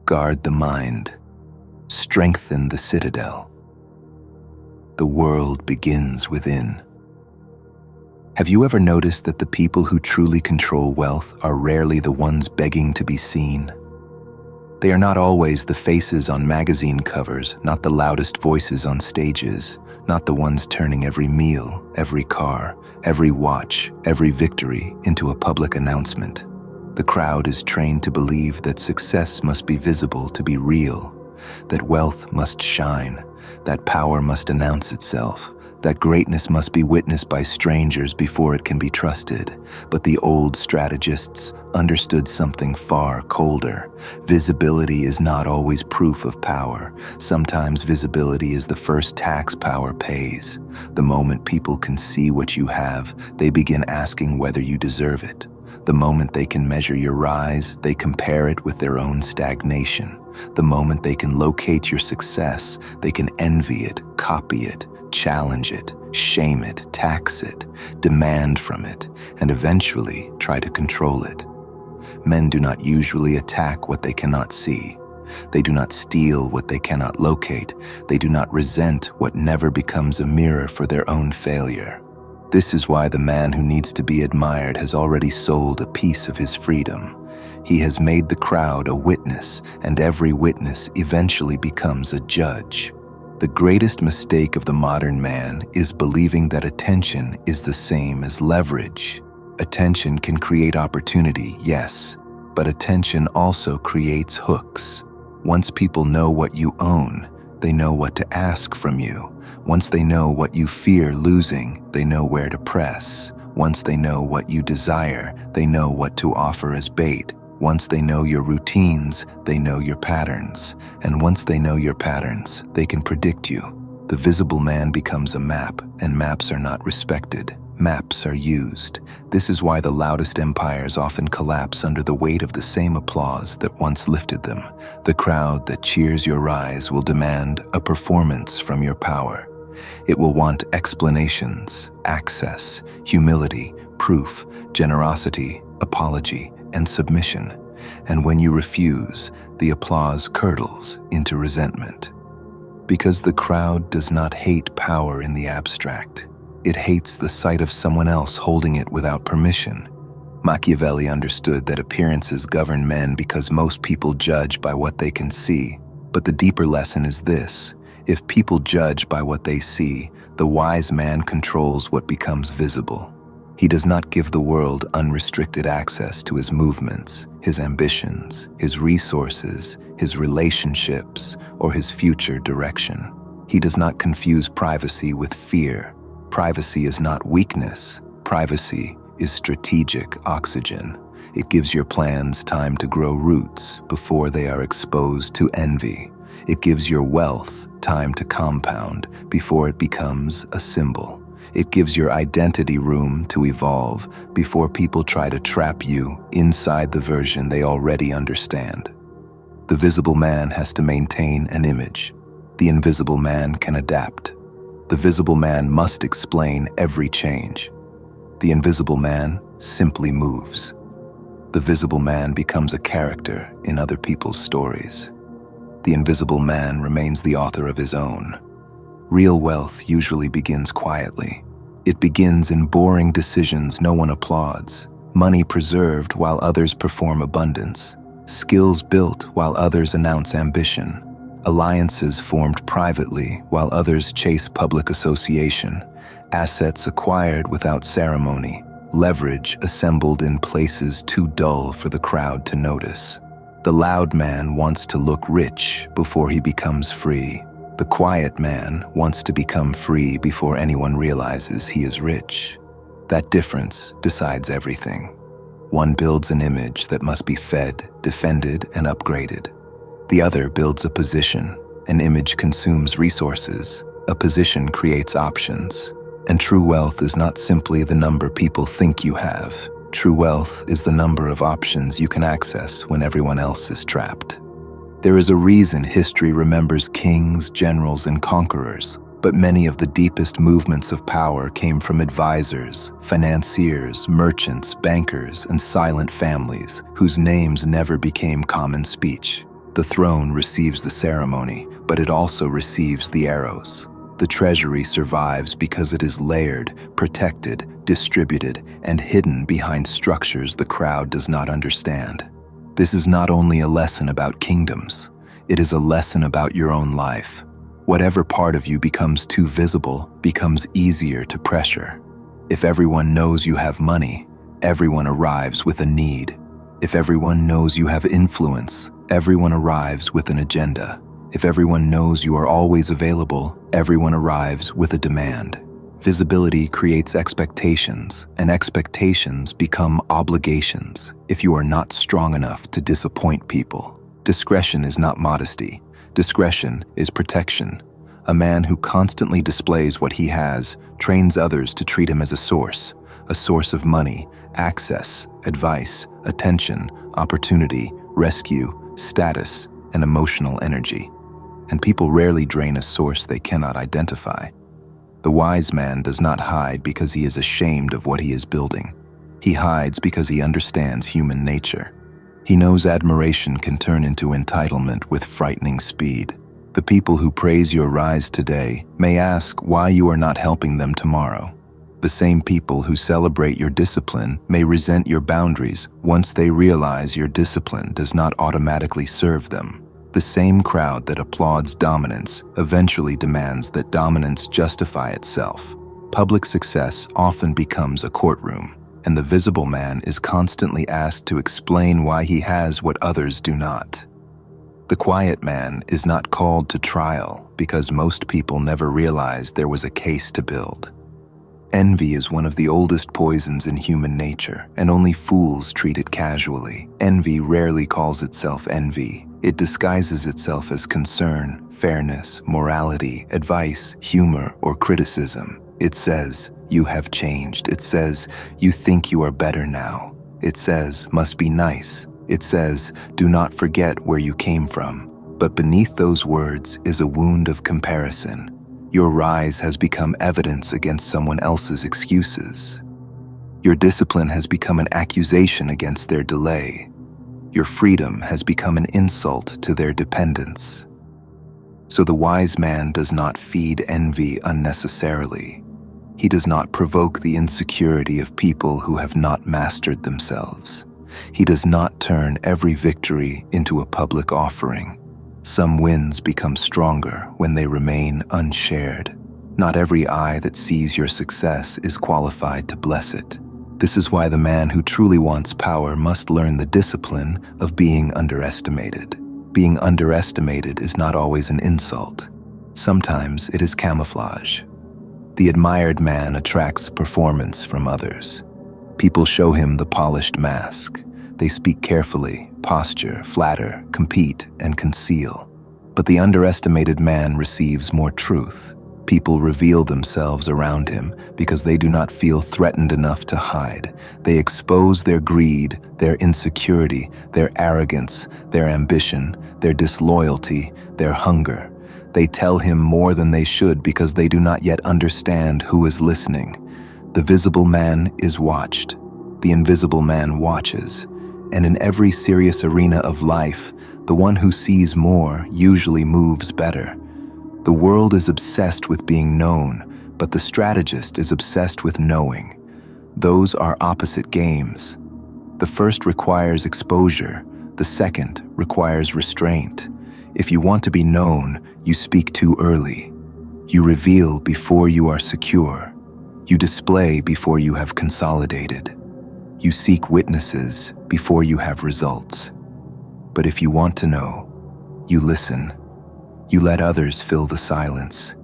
Guard the mind. Strengthen the citadel. The world begins within. Have you ever noticed that the people who truly control wealth are rarely the ones begging to be seen? They are not always the faces on magazine covers, not the loudest voices on stages, not the ones turning every meal, every car, every watch, every victory into a public announcement. The crowd is trained to believe that success must be visible to be real, that wealth must shine, that power must announce itself, that greatness must be witnessed by strangers before it can be trusted. But the old strategists understood something far colder. Visibility is not always proof of power. Sometimes visibility is the first tax power pays. The moment people can see what you have, they begin asking whether you deserve it. The moment they can measure your rise, they compare it with their own stagnation. The moment they can locate your success, they can envy it, copy it, challenge it, shame it, tax it, demand from it, and eventually try to control it. Men do not usually attack what they cannot see. They do not steal what they cannot locate. They do not resent what never becomes a mirror for their own failure. This is why the man who needs to be admired has already sold a piece of his freedom. He has made the crowd a witness, and every witness eventually becomes a judge. The greatest mistake of the modern man is believing that attention is the same as leverage. Attention can create opportunity, yes, but attention also creates hooks. Once people know what you own, they know what to ask from you. Once they know what you fear losing, they know where to press. Once they know what you desire, they know what to offer as bait. Once they know your routines, they know your patterns. And once they know your patterns, they can predict you. The visible man becomes a map, and maps are not respected. Maps are used. This is why the loudest empires often collapse under the weight of the same applause that once lifted them. The crowd that cheers your rise will demand a performance from your power. It will want explanations, access, humility, proof, generosity, apology, and submission. And when you refuse, the applause curdles into resentment. Because the crowd does not hate power in the abstract. It hates the sight of someone else holding it without permission. Machiavelli understood that appearances govern men because most people judge by what they can see. But the deeper lesson is this: if people judge by what they see, the wise man controls what becomes visible. He does not give the world unrestricted access to his movements, his ambitions, his resources, his relationships, or his future direction. He does not confuse privacy with fear. Privacy is not weakness. Privacy is strategic oxygen. It gives your plans time to grow roots before they are exposed to envy. It gives your wealth time to compound before it becomes a symbol. It gives your identity room to evolve before people try to trap you inside the version they already understand. The visible man has to maintain an image. The invisible man can adapt. The visible man must explain every change. The invisible man simply moves. The visible man becomes a character in other people's stories. The invisible man remains the author of his own. Real wealth usually begins quietly. It begins in boring decisions no one applauds, money preserved while others perform abundance, skills built while others announce ambition, alliances formed privately while others chase public association, assets acquired without ceremony, leverage assembled in places too dull for the crowd to notice. The loud man wants to look rich before he becomes free. The quiet man wants to become free before anyone realizes he is rich. That difference decides everything. One builds an image that must be fed, defended, and upgraded. The other builds a position. An image consumes resources. A position creates options. And true wealth is not simply the number people think you have. True wealth is the number of options you can access when everyone else is trapped. There is a reason history remembers kings, generals, and conquerors, but many of the deepest movements of power came from advisors, financiers, merchants, bankers, and silent families whose names never became common speech. The throne receives the ceremony, but it also receives the arrows. The treasury survives because it is layered, protected, distributed, and hidden behind structures the crowd does not understand. This is not only a lesson about kingdoms, it is a lesson about your own life. Whatever part of you becomes too visible becomes easier to pressure. If everyone knows you have money, everyone arrives with a need. If everyone knows you have influence, everyone arrives with an agenda. If everyone knows you are always available, everyone arrives with a demand. Visibility creates expectations, and expectations become obligations if you are not strong enough to disappoint people. Discretion is not modesty. Discretion is protection. A man who constantly displays what he has trains others to treat him as a source of money, access, advice, attention, opportunity, rescue, status, and emotional energy. And people rarely drain a source they cannot identify. The wise man does not hide because he is ashamed of what he is building. He hides because he understands human nature. He knows admiration can turn into entitlement with frightening speed. The people who praise your rise today may ask why you are not helping them tomorrow. The same people who celebrate your discipline may resent your boundaries once they realize your discipline does not automatically serve them. The same crowd that applauds dominance eventually demands that dominance justify itself. Public success often becomes a courtroom, and the visible man is constantly asked to explain why he has what others do not. The quiet man is not called to trial because most people never realized there was a case to build. Envy is one of the oldest poisons in human nature, and only fools treat it casually. Envy rarely calls itself envy. It disguises itself as concern, fairness, morality, advice, humor, or criticism. It says, "You have changed." It says, "You think you are better now." It says, "Must be nice." It says, "Do not forget where you came from." But beneath those words is a wound of comparison. Your rise has become evidence against someone else's excuses. Your discipline has become an accusation against their delay. Your freedom has become an insult to their dependence. So the wise man does not feed envy unnecessarily. He does not provoke the insecurity of people who have not mastered themselves. He does not turn every victory into a public offering. Some wins become stronger when they remain unshared. Not every eye that sees your success is qualified to bless it. This is why the man who truly wants power must learn the discipline of being underestimated. Being underestimated is not always an insult. Sometimes it is camouflage. The admired man attracts performance from others. People show him the polished mask. They speak carefully, posture, flatter, compete, and conceal. But the underestimated man receives more truth. People reveal themselves around him because they do not feel threatened enough to hide. They expose their greed, their insecurity, their arrogance, their ambition, their disloyalty, their hunger. They tell him more than they should because they do not yet understand who is listening. The visible man is watched. The invisible man watches. And in every serious arena of life, the one who sees more usually moves better. The world is obsessed with being known, but the strategist is obsessed with knowing. Those are opposite games. The first requires exposure, the second requires restraint. If you want to be known, you speak too early. You reveal before you are secure. You display before you have consolidated. You seek witnesses before you have results. But if you want to know, you listen. You let others fill the silence.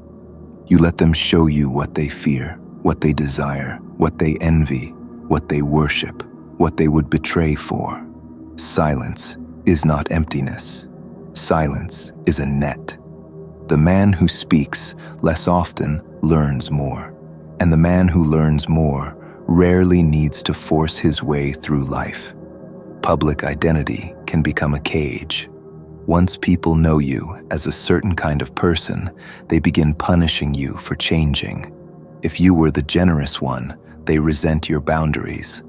You let them show you what they fear, what they desire, what they envy, what they worship, what they would betray for. Silence is not emptiness. Silence is a net. The man who speaks less often learns more, and the man who learns more rarely needs to force his way through life. Public identity can become a cage. Once people know you as a certain kind of person, they begin punishing you for changing. If you were the generous one, they resent your boundaries.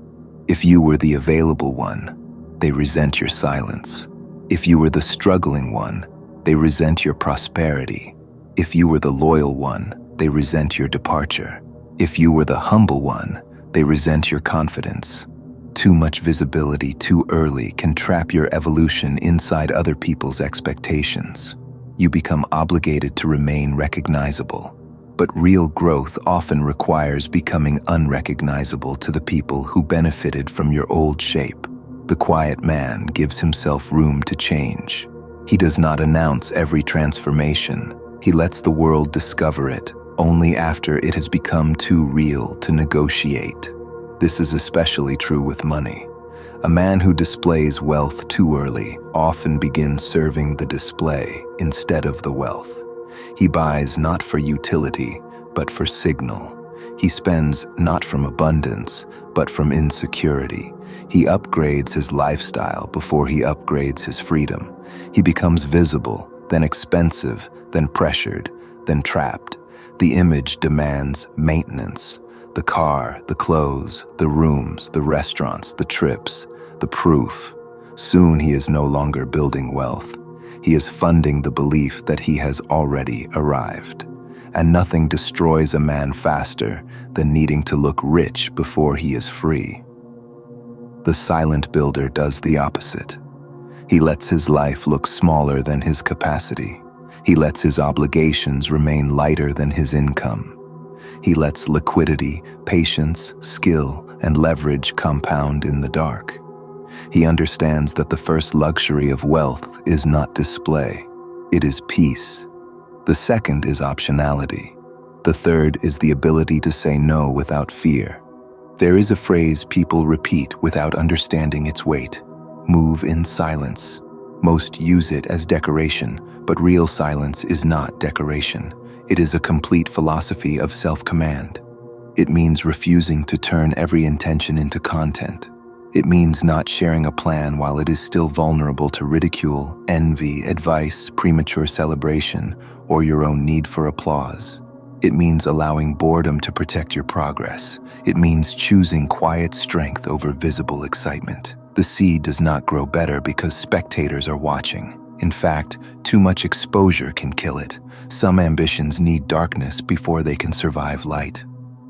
If you were the available one, they resent your silence. If you were the struggling one, they resent your prosperity. If you were the loyal one, they resent your departure. If you were the humble one, they resent your confidence. Too much visibility too early can trap your evolution inside other people's expectations. You become obligated to remain recognizable. But real growth often requires becoming unrecognizable to the people who benefited from your old shape. The quiet man gives himself room to change. He does not announce every transformation. He lets the world discover it only after it has become too real to negotiate. This is especially true with money. A man who displays wealth too early often begins serving the display instead of the wealth. He buys not for utility, but for signal. He spends not from abundance, but from insecurity. He upgrades his lifestyle before he upgrades his freedom. He becomes visible, then expensive, then pressured, then trapped. The image demands maintenance. The car, the clothes, the rooms, the restaurants, the trips, the proof. Soon he is no longer building wealth. He is funding the belief that he has already arrived. And nothing destroys a man faster than needing to look rich before he is free. The silent builder does the opposite. He lets his life look smaller than his capacity. He lets his obligations remain lighter than his income. He lets liquidity, patience, skill, and leverage compound in the dark. He understands that the first luxury of wealth is not display, it is peace. The second is optionality. The third is the ability to say no without fear. There is a phrase people repeat without understanding its weight: move in silence. Most use it as decoration, but real silence is not decoration. It is a complete philosophy of self-command. It means refusing to turn every intention into content. It means not sharing a plan while it is still vulnerable to ridicule, envy, advice, premature celebration, or your own need for applause. It means allowing boredom to protect your progress. It means choosing quiet strength over visible excitement. The seed does not grow better because spectators are watching. In fact, too much exposure can kill it. Some ambitions need darkness before they can survive light.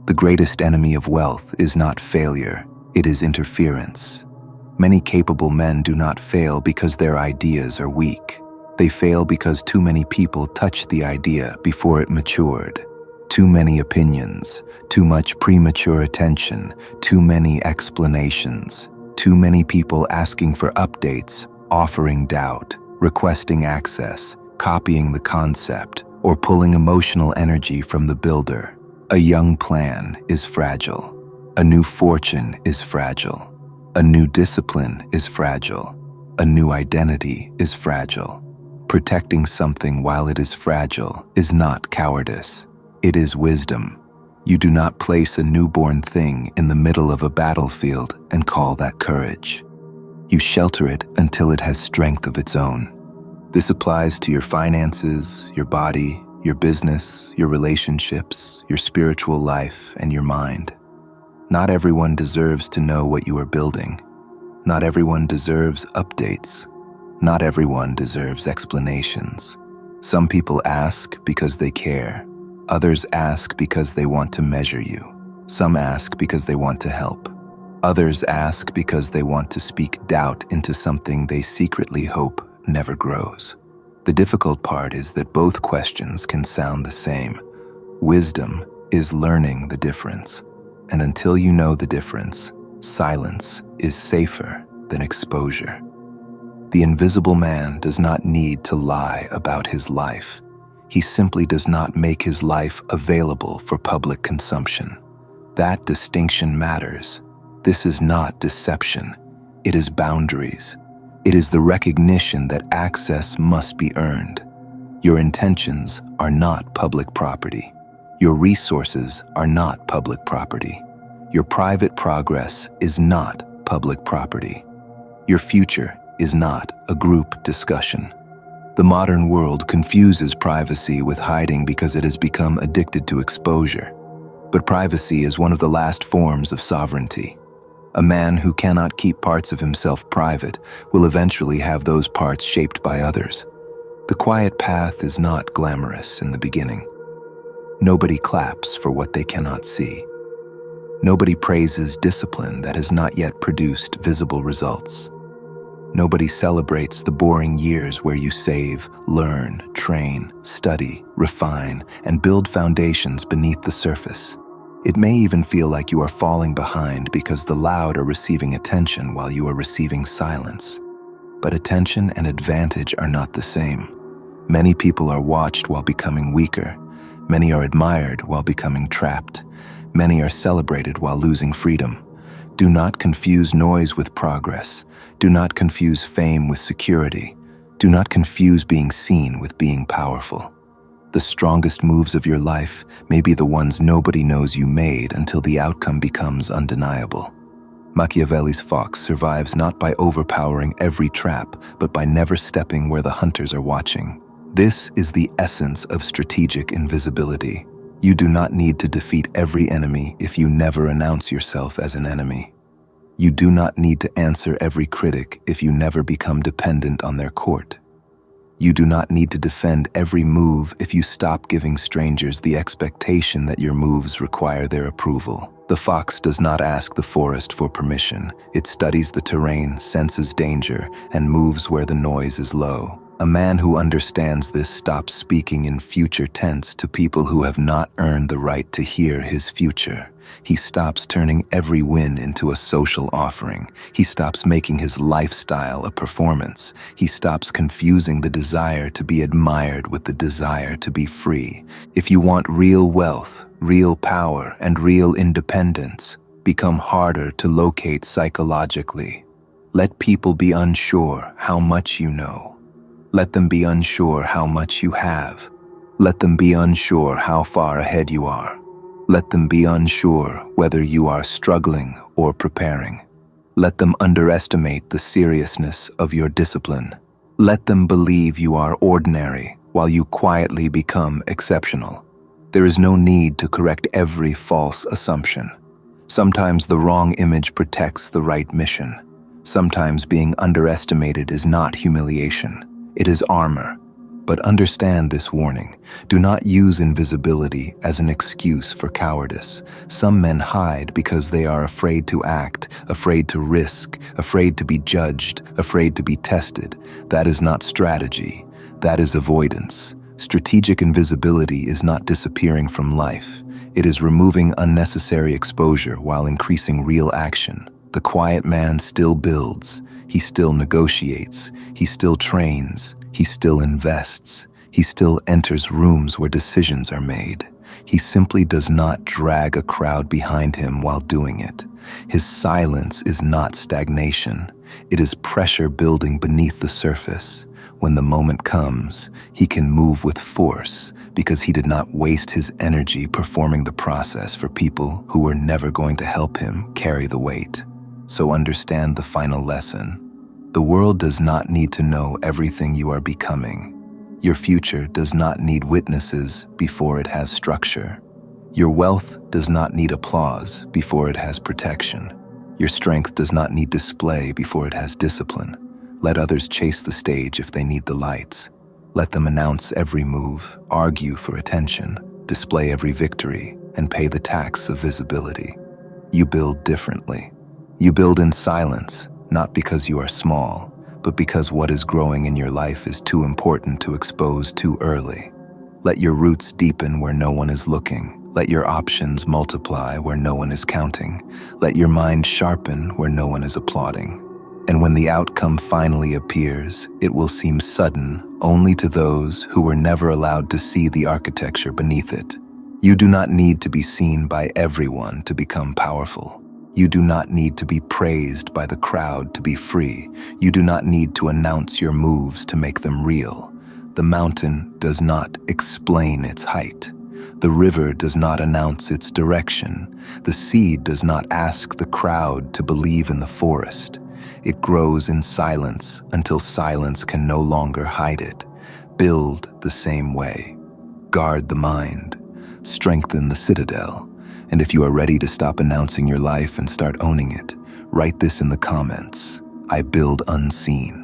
The greatest enemy of wealth is not failure, it is interference. Many capable men do not fail because their ideas are weak. They fail because too many people touched the idea before it matured. Too many opinions, too much premature attention, too many explanations, too many people asking for updates, offering doubt, requesting access, copying the concept, or pulling emotional energy from the builder. A young plan is fragile. A new fortune is fragile. A new discipline is fragile. A new identity is fragile. Protecting something while it is fragile is not cowardice. It is wisdom. You do not place a newborn thing in the middle of a battlefield and call that courage. You shelter it until it has strength of its own. This applies to your finances, your body, your business, your relationships, your spiritual life, and your mind. Not everyone deserves to know what you are building. Not everyone deserves updates. Not everyone deserves explanations. Some people ask because they care. Others ask because they want to measure you. Some ask because they want to help. Others ask because they want to speak doubt into something they secretly hope never grows. The difficult part is that both questions can sound the same. Wisdom is learning the difference. And until you know the difference, silence is safer than exposure. The invisible man does not need to lie about his life. He simply does not make his life available for public consumption. That distinction matters. This is not deception. It is boundaries. It is the recognition that access must be earned. Your intentions are not public property. Your resources are not public property. Your private progress is not public property. Your future is not a group discussion. The modern world confuses privacy with hiding because it has become addicted to exposure. But privacy is one of the last forms of sovereignty. A man who cannot keep parts of himself private will eventually have those parts shaped by others. The quiet path is not glamorous in the beginning. Nobody claps for what they cannot see. Nobody praises discipline that has not yet produced visible results. Nobody celebrates the boring years where you save, learn, train, study, refine, and build foundations beneath the surface. It may even feel like you are falling behind because the loud are receiving attention while you are receiving silence. But attention and advantage are not the same. Many people are watched while becoming weaker. Many are admired while becoming trapped. Many are celebrated while losing freedom. Do not confuse noise with progress. Do not confuse fame with security. Do not confuse being seen with being powerful. The strongest moves of your life may be the ones nobody knows you made until the outcome becomes undeniable. Machiavelli's fox survives not by overpowering every trap, but by never stepping where the hunters are watching. This is the essence of strategic invisibility. You do not need to defeat every enemy if you never announce yourself as an enemy. You do not need to answer every critic if you never become dependent on their court. You do not need to defend every move if you stop giving strangers the expectation that your moves require their approval. The fox does not ask the forest for permission. It studies the terrain, senses danger, and moves where the noise is low. A man who understands this stops speaking in future tense to people who have not earned the right to hear his future. He stops turning every win into a social offering. He stops making his lifestyle a performance. He stops confusing the desire to be admired with the desire to be free. If you want real wealth, real power, and real independence, become harder to locate psychologically. Let people be unsure how much you know. Let them be unsure how much you have. Let them be unsure how far ahead you are. Let them be unsure whether you are struggling or preparing. Let them underestimate the seriousness of your discipline. Let them believe you are ordinary while you quietly become exceptional. There is no need to correct every false assumption. Sometimes the wrong image protects the right mission. Sometimes being underestimated is not humiliation. It is armor. But understand this warning. Do not use invisibility as an excuse for cowardice. Some men hide because they are afraid to act, afraid to risk, afraid to be judged, afraid to be tested. That is not strategy. That is avoidance. Strategic invisibility is not disappearing from life. It is removing unnecessary exposure while increasing real action. The quiet man still builds. He still negotiates. He still trains. He still invests. He still enters rooms where decisions are made. He simply does not drag a crowd behind him while doing it. His silence is not stagnation. It is pressure building beneath the surface. When the moment comes, he can move with force because he did not waste his energy performing the process for people who were never going to help him carry the weight. So understand the final lesson. The world does not need to know everything you are becoming. Your future does not need witnesses before it has structure. Your wealth does not need applause before it has protection. Your strength does not need display before it has discipline. Let others chase the stage if they need the lights. Let them announce every move, argue for attention, display every victory, and pay the tax of visibility. You build differently. You build in silence, not because you are small, but because what is growing in your life is too important to expose too early. Let your roots deepen where no one is looking. Let your options multiply where no one is counting. Let your mind sharpen where no one is applauding. And when the outcome finally appears, it will seem sudden only to those who were never allowed to see the architecture beneath it. You do not need to be seen by everyone to become powerful. You do not need to be praised by the crowd to be free. You do not need to announce your moves to make them real. The mountain does not explain its height. The river does not announce its direction. The seed does not ask the crowd to believe in the forest. It grows in silence until silence can no longer hide it. Build the same way. Guard the mind. Strengthen the citadel. And if you are ready to stop announcing your life and start owning it, Write this in the comments. I build unseen.